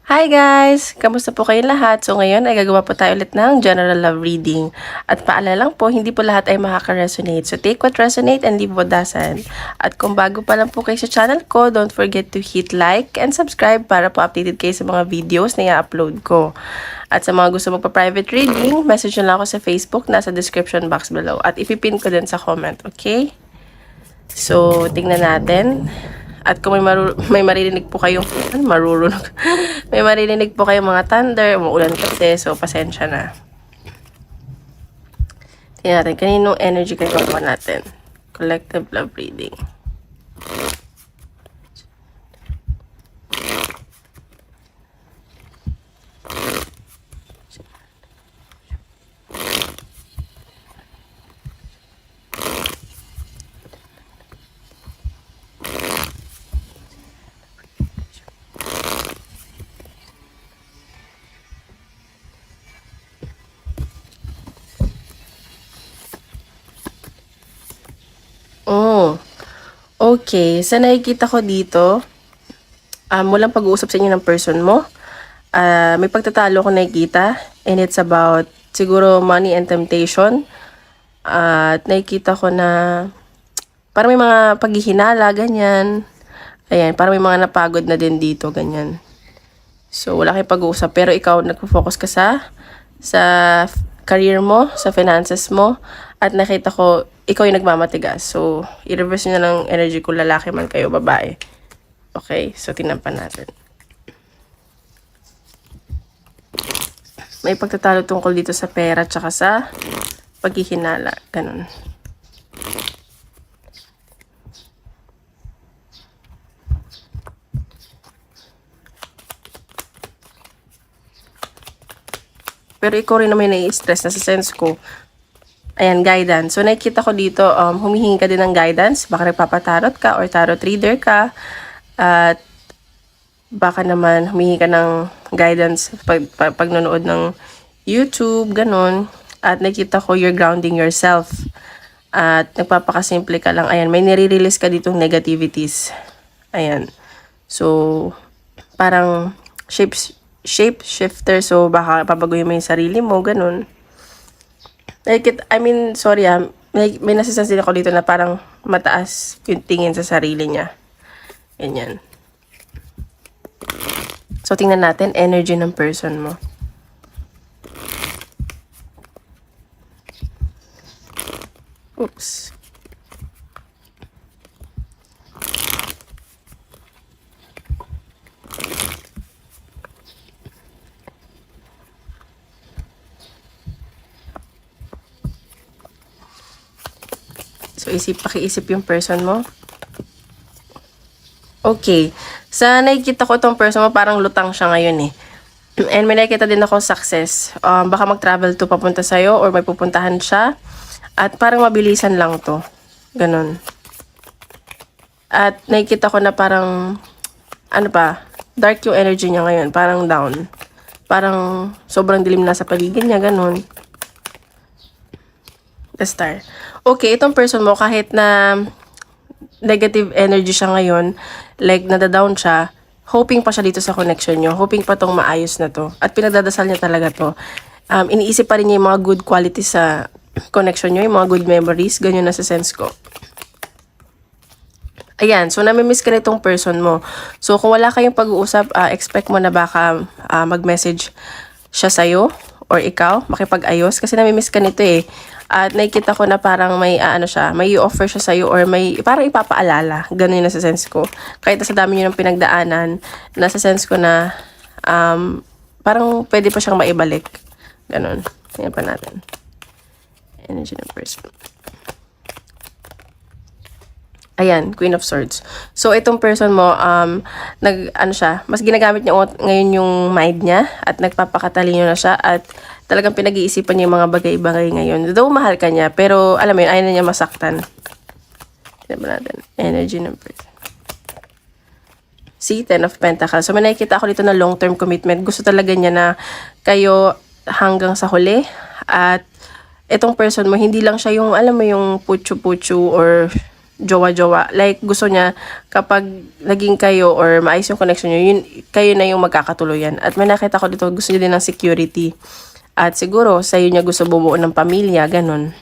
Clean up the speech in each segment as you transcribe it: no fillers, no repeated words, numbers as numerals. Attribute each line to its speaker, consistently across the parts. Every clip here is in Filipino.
Speaker 1: Hi guys! Kamusta po kayong lahat? So ngayon ay gagawa po tayo ulit ng general love reading. At paalala lang po, hindi po lahat ay makaka-resonate. So take what resonate and leave what doesn't. At kung bago pa lang po kayo sa channel ko, don't forget to hit like and subscribe para po updated kayo sa mga videos na i-upload ko. At sa mga gusto magpa-private reading, message nyo lang ako sa Facebook, nasa description box below. At ipipin ko din sa comment, okay? So, tingnan natin. At kung may maririnig po kayong marurunong. May maririnig po kayong mga thunder, umuulan kasi, so pasensya na. Tingnan natin, kaninong energy kayo po natin. Collective love reading. Oh, okay. Sa nakikita ko dito, walang pag-uusap sa inyo ng person mo. May pagtatalo ko nakikita, and it's about siguro money and temptation. At nakikita ko na parang may mga paghihinala, ganyan. Ayan, parang may mga napagod na din dito, ganyan. So, wala kayong pag-uusap. Pero ikaw, nagpo-focus ka sa career mo, sa finances mo. At nakita ko, ikaw yung nagmamatigas. So, i-reverse nyo na ng energy kung lalaki man kayo, babae. Okay? So, tingnan pa natin. May pagtatalo tungkol dito sa pera tsaka sa paghihinala. Ganun. Pero ikaw rin naman nai-stress na sa sense ko. Ayan, guidance. So, nakikita ko dito, humihingi ka din ng guidance. Baka nagpapatarot ka or tarot reader ka. At baka naman humihingi ka ng guidance pag nanonood ng YouTube, ganun. At nakikita ko you're grounding yourself. At nagpapakasimple ka lang. Ayan, may nire-release ka ditong negativities. Ayan. So, parang shape shifter. So, baka pabaguhin mo yung sarili mo, ganun. Sorry may nasisense din ako dito na parang mataas yung tingin sa sarili niya. Ganyan. So, tingnan natin energy ng person mo. Oops. So, pakiisip yung person mo. Okay. Sa nakikita ko itong person mo, parang lutang siya ngayon eh. And may nakikita din ako success. Baka mag-travel to papunta sa'yo or may pupuntahan siya. At parang mabilisan lang to. Ganon. At nakikita ko na parang, dark yung energy niya ngayon. Parang down. Parang sobrang dilim na sa paligid niya, ganon. The star. Okay, itong person mo, kahit na negative energy siya ngayon, like nadadown siya, hoping pa siya dito sa connection nyo. Hoping pa tong maayos na to. At pinagdadasal niya talaga to. Iniisip pa rin niya yung mga good qualities sa connection nyo, yung mga good memories. Ganyan na sa sense ko. Ayan, so namimiss ka na itong person mo. So kung wala kayong pag-uusap, expect mo na baka mag-message siya sa'yo or ikaw, makipag-ayos. Kasi namimiss ka nito eh. At nakikita ko na parang may may i-offer siya sa'yo or may parang ipapaalala. Ganun na sa sense ko. Kahit sa dami nyo ng pinagdaanan, nasa sense ko na parang pwede pa siyang maibalik. Ganun. Tingnan pa natin. Energy ng person. Ayan, Queen of Swords. So, itong person mo, mas ginagamit niya ngayon yung mind niya at nagpapakatalino na siya at talagang pinag-iisipan niya yung mga bagay-bagay ngayon. Though mahal ka niya, pero alam mo yun, ayaw na niya masaktan. Tignan ba natin? Energy ng person. See, 10 of Pentacles. So, may nakikita ako dito na long-term commitment. Gusto talaga niya na kayo hanggang sa huli. At itong person mo, hindi lang siya yung, alam mo, yung puchu-puchu or jowa-jowa. Like, gusto niya, kapag naging kayo or maayos yung connection nyo, yun, kayo na yung magkakatuluyan. At may nakita ko dito, gusto niya din ng security. At siguro, sa'yo niya gusto bumuo ng pamilya, ganun.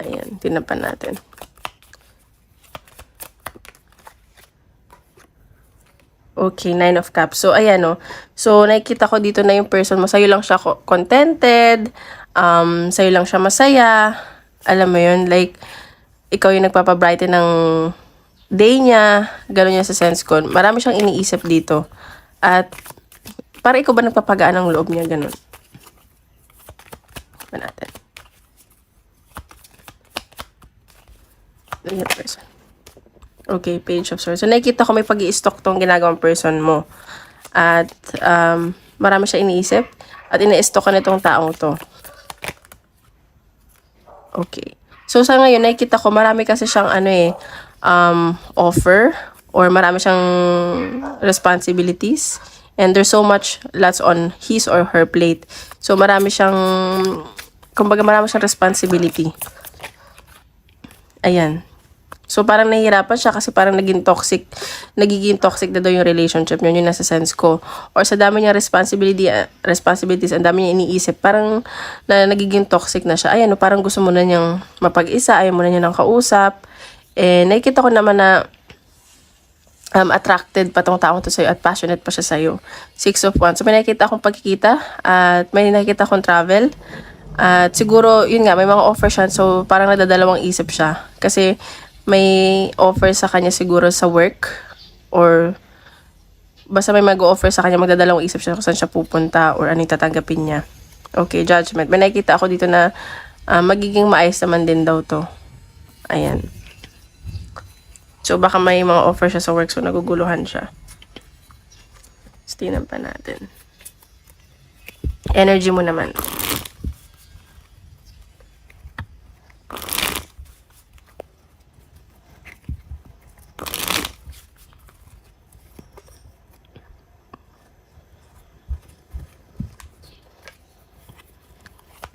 Speaker 1: Ayan, tinapan natin. Okay, 9 of Cups. So, ayan, no. So, nakikita ko dito na yung person mo, sa'yo lang siya contented, sa'yo lang siya masaya, alam mo yun, like, ikaw yung nagpapabrighten ng day niya, gano'n niya sa sense ko. Marami siyang iniisip dito. At, para ikaw ba nagpapagaan ng loob niya, gano'n. Ba natin. Ayan, person. Okay, Page of Swords. So, nakikita ko may pag-i-stock tong ginagawang person mo. At, marami siya iniisip. At ina-stock ka nitong taong to. Okay. So, sa ngayon, nakikita ko marami kasi siyang offer. Or marami siyang responsibilities. And there's so much lots on his or her plate. So, marami siyang, kumbaga marami siyang responsibility. Ayan. So, parang nahihirapan siya kasi parang nagiging toxic na daw yung relationship niyo, yun nasa sense ko. Or sa dami niyang responsibilities, ang dami niya iniisip, parang nagiging toxic na siya. Ayan, parang gusto mo na niyang mapag-isa, ayaw mo na niya ng kausap. Eh, nakikita ko naman na attracted pa tong taong to sa'yo at passionate pa siya sa'yo. 6 of Wands. So, may nakikita akong pagkikita at may nakikita akong travel. At siguro, yun nga, may mga offer siya. So, parang nadadalawang isip siya. Kasi, may offer sa kanya siguro sa work or basta may mag-offer sa kanya, magdadalawang isip siya kung saan siya pupunta or anong tatanggapin niya. Okay, Judgment. May nakikita ako dito na magiging maayos naman din daw to. Ayan. So, baka may mga offer siya sa work so naguguluhan siya. Stinan pa natin. Energy mo naman.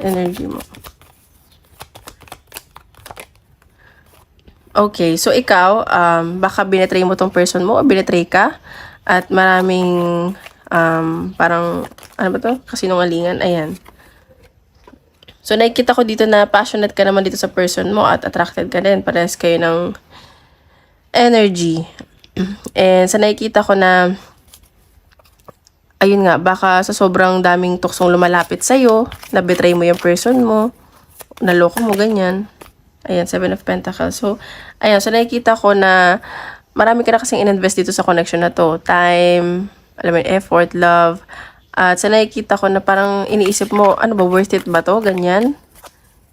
Speaker 1: Energy mo. Okay, so ikaw, baka binetray mo tong person mo o binetray ka at maraming parang, ano ba to? Kasinungalingan, ayan. So, nakikita ko dito na passionate ka naman dito sa person mo at attracted ka din. Parehas kayo ng energy. And sa nakikita ko na ayun nga, baka sa sobrang daming tuksong lumalapit sa'yo, na-betray mo yung person mo, naloko mo, ganyan. Ayan, 7 of Pentacles. So, ayan, so nakikita ko na marami ka na kasing in-invest dito sa connection na to. Time, alam mo, effort, love. At sa nakikita ko na parang iniisip mo, ano ba, worth it ba to? Ganyan.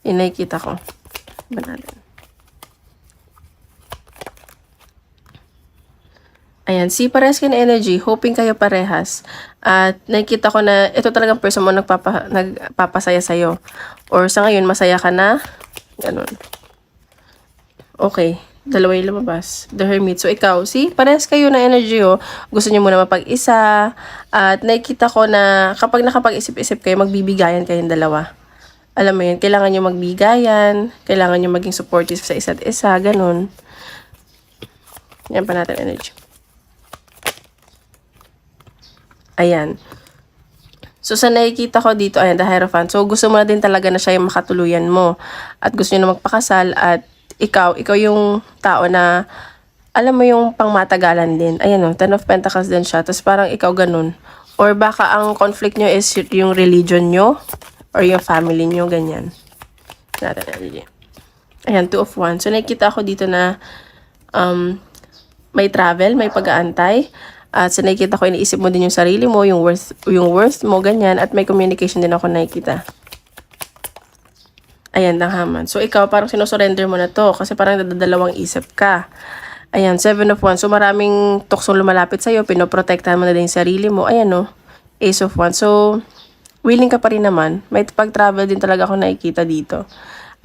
Speaker 1: Yung nakikita ko. Ba natin? Ayan, see, parehas kayo na energy. Hoping kayo parehas. At nakikita ko na ito talagang person mo nagpapasaya sa'yo. Or sa ngayon, masaya ka na. Ganun. Okay. Dalawa yung lumabas. The Hermit. So, ikaw, see, parehas kayo na energy, oh. Gusto niyo muna mapag-isa. At nakikita ko na kapag nakapag-isip-isip kayo, magbibigayan kayong dalawa. Alam mo yun, kailangan nyo magbigayan. Kailangan nyo maging supportive sa isa't isa. Ganun. Yan pa natin energy. Ayan. So, sa nakikita ko dito, ayan, the Hierophant. So, gusto mo na din talaga na siya yung makatuluyan mo. At gusto niyo na magpakasal. At ikaw yung tao na, alam mo yung pangmatagalan din. Ayan o, 10 of Pentacles din siya. Tapos parang ikaw ganun. Or baka ang conflict nyo is yung religion nyo. Or yung family nyo, ganyan. Ayan, 2 of Wands. So, nakikita ko dito na may travel, may pag-aantay. At sa nakikita ko, iniisip mo din yung sarili mo, yung worth mo, ganyan. At may communication din ako nakikita. Ayan, Tanghaman. So, ikaw, parang sinusurrender mo na to. Kasi parang dadalawang isip ka. Ayan, 7 of Wands. So, maraming tuksong lumalapit sa'yo. Pinoprotektahan mo na din yung sarili mo. Ayan, no. Ace of Wands. So, willing ka pa rin naman. May pag-travel din talaga ako nakikita dito.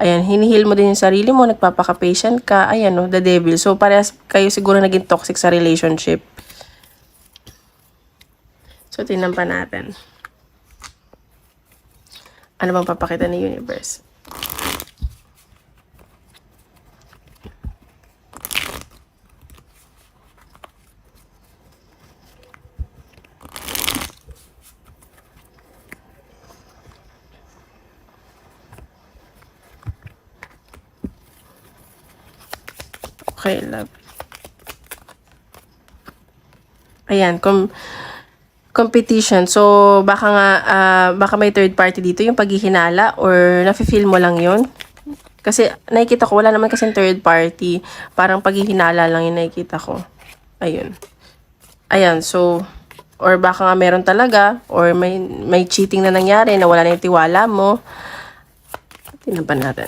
Speaker 1: Ayan, hinihil mo din yung sarili mo. Nagpapaka-patient ka. Ayan, no. The Devil. So, parehas kayo siguro naging toxic sa relationship. So, tingnan pa natin. Ano bang papakita ni Universe? Okay, love. Ayan, competition. So, baka nga, baka may third party dito, yung paghihinala, or nafe-feel mo lang yun. Kasi, nakikita ko, wala naman kasing third party. Parang paghihinala lang yung nakikita ko. Ayun. Ayan, so, or baka nga meron talaga, or may cheating na nangyari, na wala na yung tiwala mo. Tingnan pa natin.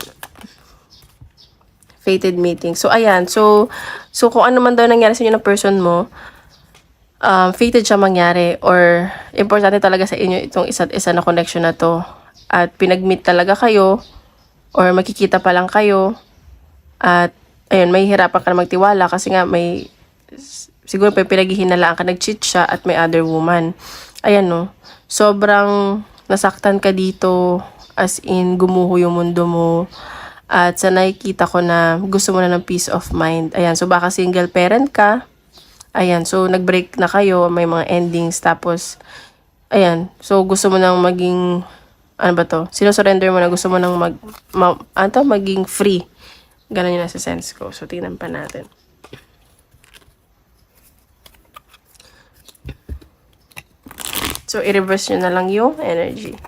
Speaker 1: Fated meeting. So, ayan. So kung ano man daw nangyari sa inyo ng person mo, fated siya mangyari, or importante talaga sa inyo itong isa't isa na connection na to, at pinag-meet talaga kayo, or makikita pa lang kayo, at ayun, may hirapan ka na magtiwala kasi nga siguro pinaghihinalaan ka, nag-cheat siya at may other woman. Ayan, no, sobrang nasaktan ka dito, as in gumuho yung mundo mo, at sa nakikita ko na gusto mo na ng peace of mind. Ayan, so baka single parent ka. Ayan, so nag-break na kayo, may mga endings, tapos, ayan, so gusto mo nang maging, ano ba to? Sino-surrender mo na, gusto mo nang maging free. Ganun yung nasa sense ko. So, tingnan pa natin. So, i-reverse nyo na lang yung energy.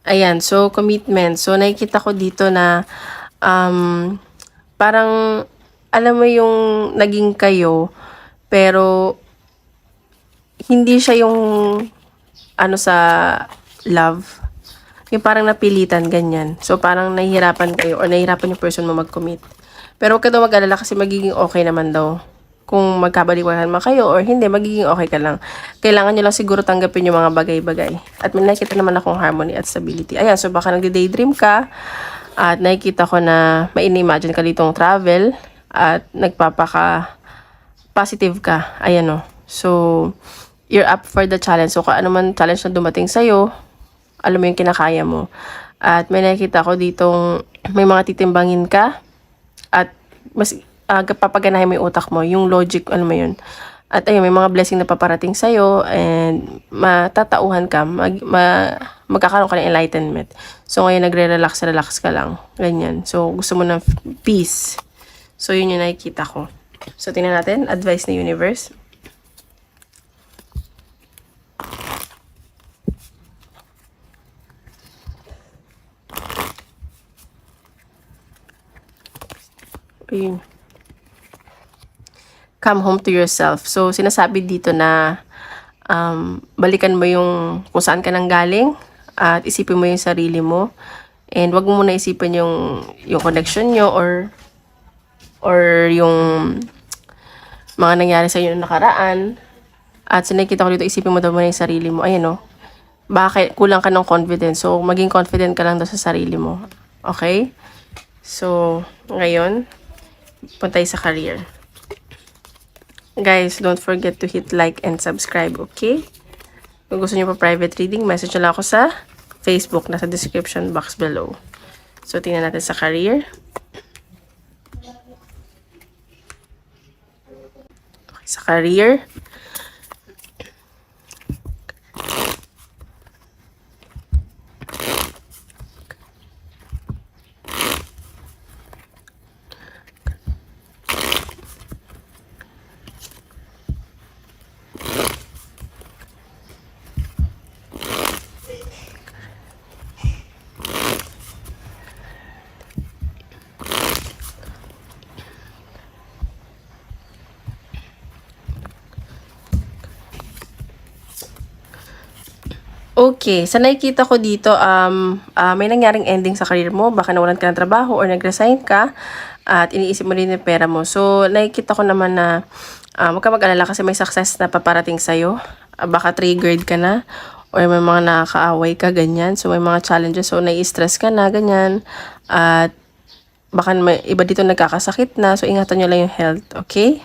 Speaker 1: Ayan, so commitment. So nakikita ko dito na parang alam mo yung naging kayo, pero hindi siya yung ano sa love. Yung parang napilitan, ganyan. So parang nahihirapan kayo, or nahihirapan yung person mo mag-commit. Pero huwag ka daw mag-alala kasi magiging okay naman daw. Kung magkabaliwan man kayo or hindi, magiging okay ka lang. Kailangan nyo lang siguro tanggapin yung mga bagay-bagay. At may nakikita naman akong harmony at stability. Ayan, so baka nagde-daydream ka, at nakikita ko na may in-imagine ka ditong travel, at nagpapaka-positive ka. Ayan, o. So, you're up for the challenge. So, kung ano man challenge na dumating sa'yo, alam mo yung kinakaya mo. At may nakikita ko ditong may mga titimbangin ka, at mas papaganahin mo yung utak mo, yung logic, ano mo yun. At ayun, may mga blessing na paparating sa'yo, and matatauhan ka, magkakaroon ka ng enlightenment. So ngayon, relax ka lang. Ganyan. So gusto mo ng peace. So yun yung nakikita ko. So tingnan natin, advice ni universe. Ayun. Come home to yourself. So, sinasabi dito na balikan mo yung kung saan ka nang galing, at isipin mo yung sarili mo. And wag mo muna isipin yung connection nyo, or yung mga nangyari sa inyo nakaraan. At sinakita ko dito, isipin mo daw muna yung sarili mo. Ayan, o. Bakit kulang ka ng confidence? So, maging confident ka lang daw sa sarili mo. Okay? So, ngayon, puntay sa career. Guys, don't forget to hit like and subscribe, okay? Kung gusto niyo pa private reading, message lang ako sa Facebook, nasa description box below. So, tingnan natin sa career. Okay, sa career. Okay, sa nakikita ko dito, may nangyaring ending sa career mo. Baka nawalan ka ng trabaho or nag-resign ka, at iniisip mo rin yung pera mo. So, nakikita ko naman na huwag ka mag-alala kasi may success na paparating sa'yo. Baka triggered ka na, or may mga nakakaaway ka, ganyan. So, may mga challenges. So, nai-stress ka na, ganyan. At baka may iba dito nagkakasakit na. So, ingatan nyo lang yung health, okay?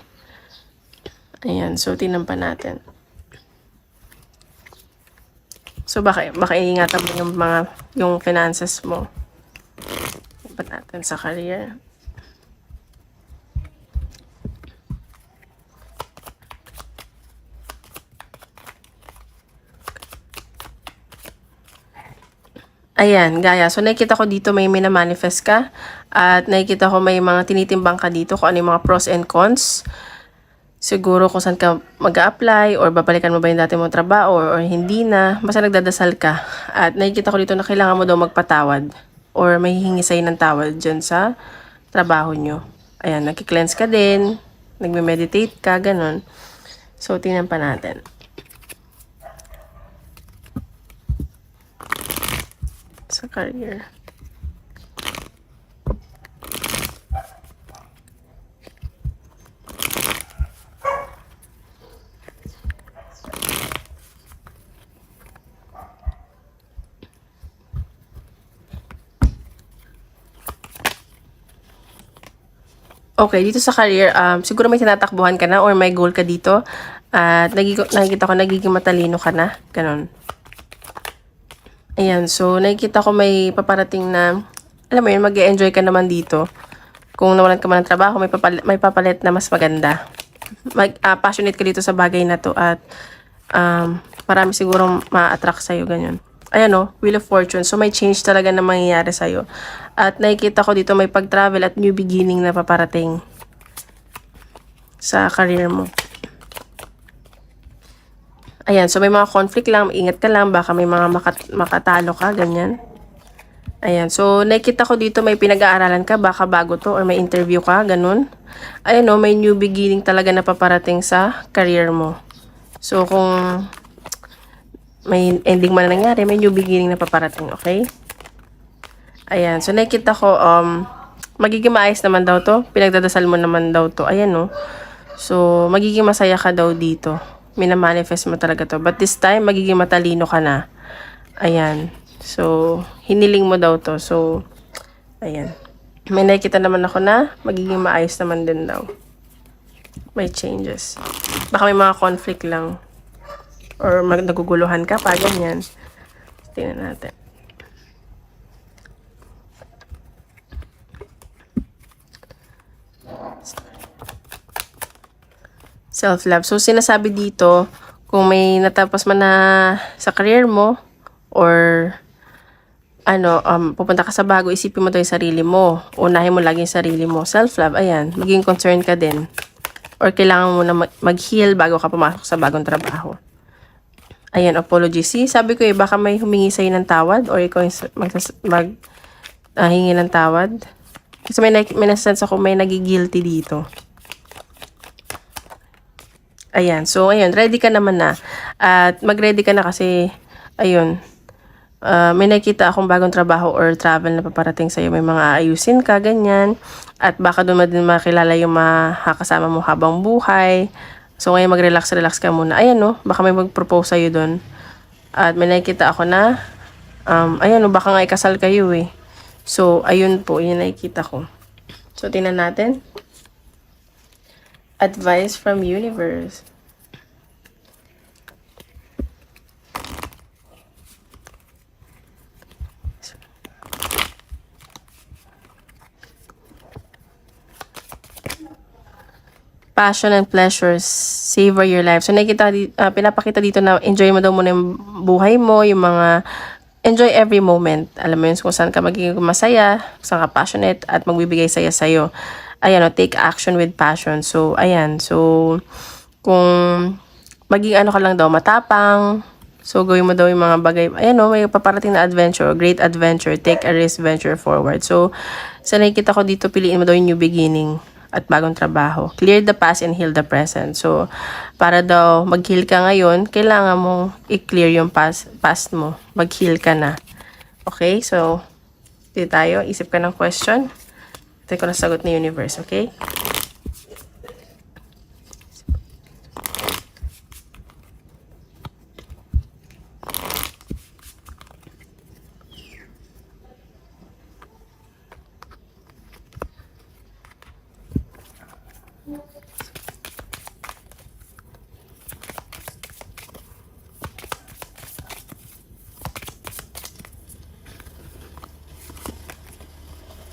Speaker 1: Ayan, so tingnan pa natin. So baka iingatan mo yung finances mo. Iba natin sa career. Ayan, gaya. So, nakikita ko dito may minamanifest ka. At nakikita ko may mga tinitimbang ka dito kung ano yung mga pros and cons. Siguro kung saan ka mag-a-apply or babalikan mo ba yung dati mong trabaho or hindi na. Basta nagdadasal ka. At nakikita ko dito na kailangan mo daw magpatawad or may hihingi sa'yo ng tawad dyan sa trabaho nyo. Ayan, nagki-cleanse ka din. Nagme-meditate ka, ganun. So, tingnan pa natin. Sa career. Okay, dito sa career, siguro may tinatakbuhan ka na or may goal ka dito. At nakikita ko nagiging matalino ka na. Ganon. Ayan, so nakikita ko may paparating na, alam mo yun, mag-e-enjoy ka naman dito. Kung nawalan ka man ng trabaho, may papalit na mas maganda. Passionate ka dito sa bagay na to at marami siguro ma-attract sa'yo, ganyan. Ayan o, Wheel of Fortune. So, may change talaga na mangyayari sa'yo. At nakikita ko dito may pag-travel at new beginning na paparating sa career mo. Ayan, so may mga conflict lang, ingat ka lang, baka may mga makatalo ka, ganyan. Ayan, so nakikita ko dito may pinag-aaralan ka, baka bago to or may interview ka, ganun. Ayan o, may new beginning talaga na paparating sa career mo. So kung may ending man na nangyari, may new beginning na paparating, okay? Ayan, so nakikita ko, magiging maayos naman daw to, pinagdadasal mo naman daw to, ayan o. So, magiging masaya ka daw dito. Minamanifest mo talaga to. But this time, magiging matalino ka na. Ayan. So, hiniling mo daw to. So, ayan. May nakikita naman ako na magiging maayos naman din daw. May changes. Baka may mga conflict lang. Or naguguluhan ka pa, ganyan. Tingnan natin. Self-love. So, sinasabi dito, kung may natapos man na sa career mo, or, pupunta ka sa bago, isipin mo to yung sarili mo. Unahin mo lagi yung sarili mo. Self-love, ayan. Maging concerned ka din. Or kailangan mo na mag-heal bago ka pumasok sa bagong trabaho. Ayan, apology. See, sabi ko baka may humingi sa'yo ng tawad, or ikaw hingi ng tawad. Kasi may nasense ako, may nagigilty dito. Ayan. So, ayun. Ready ka naman na. At mag-ready ka na kasi, ayun. May nakita akong bagong trabaho or travel na paparating sa'yo. May mga ayusin ka, ganyan. At baka doon din makilala yung makakasama mo habang buhay. So, ngayon mag-relax ka muna. Ayan, no. Baka may mag-propose sa'yo doon. At may nakita ako na, ayan, no. Baka nga ikasal kayo, eh. So, ayun po. Yun nakikita ko. So, tingnan natin. Advice from universe. Passion and pleasures, savor your life. So, pinapakita dito na enjoy mo daw muna yung buhay mo, yung mga enjoy every moment. Alam mo yun, kung saan ka magiging masaya, saan ka passionate, at magbibigay saya sa'yo. Ayan, take action with passion. So, ayan. So, kung maging ka lang daw, matapang, so, gawin mo daw yung mga bagay. Ayan, may paparating na adventure, great adventure, take a risk, venture forward. So, sa nakikita ko dito, piliin mo daw yung new beginning at bagong trabaho. Clear the past and heal the present. So, para daw mag-heal ka ngayon, kailangan mong i-clear yung past mo. Mag-heal ka na. Okay? So, dito tayo. Isip ka ng question. Ito ko na sagot ni universe. Okay?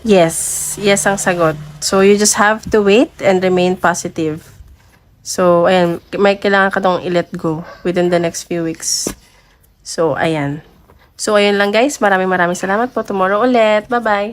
Speaker 1: Yes. Yes ang sagot. So, you just have to wait and remain positive. So, ayan. May kailangan ka tong i-let go within the next few weeks. So, ayan. So, ayun lang guys. Maraming salamat po. Tomorrow ulit. Bye-bye!